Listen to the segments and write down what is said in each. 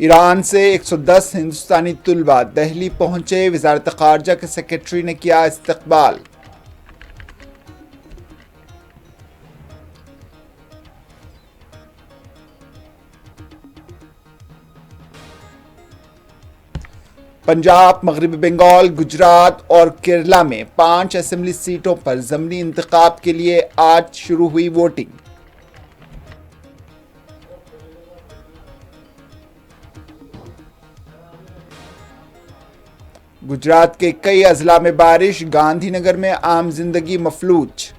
Iran से 110 हिंदुस्तानी तुलबा दिल्ली पहुंचे, वजारत खारजा के सेक्रेटरी ने किया इस्तकबाल। पंजाब, मगरबी बंगाल, गुजरात और केरला में 5 असेंबली सीटों पर ज़मीनी इंतखाब के लिए आज शुरू हुई वोटिंग। गुजरात के कई अजला में बारिश, गांधीनगर में आम जिंदगी मफलूज।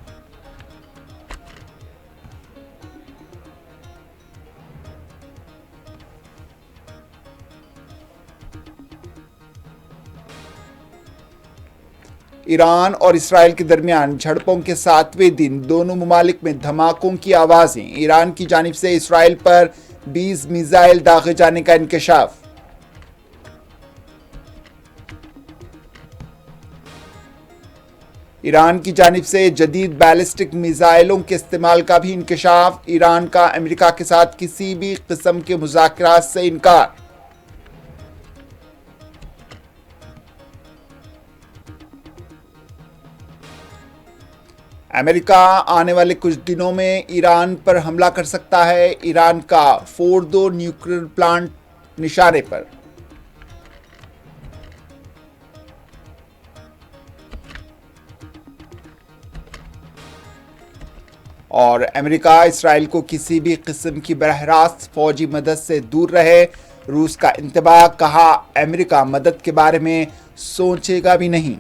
ईरान और इसराइल के दरमियान झड़पों के 7वें दिन दोनों ममालिक में धमाकों की आवाजें। ईरान की जानिब से इसराइल पर 20 मिसाइल दागे जाने का इंकशाफ। ईरान की जानिब से जदीद बैलिस्टिक मिसाइलों के इस्तेमाल का भी इंकशाफ। ईरान का अमेरिका के साथ किसी भी किस्म के मुज़ाकरात से इनकार। अमेरिका आने वाले कुछ दिनों में ईरान पर हमला कर सकता है। ईरान का फोर्दो न्यूक्लियर प्लांट निशाने पर। और अमेरिका इसराइल को किसी भी किस्म की बरहरास्त फौजी मदद से दूर रहे। रूस का इंतबाह, कहा अमेरिका मदद के बारे में सोचेगा भी नहीं।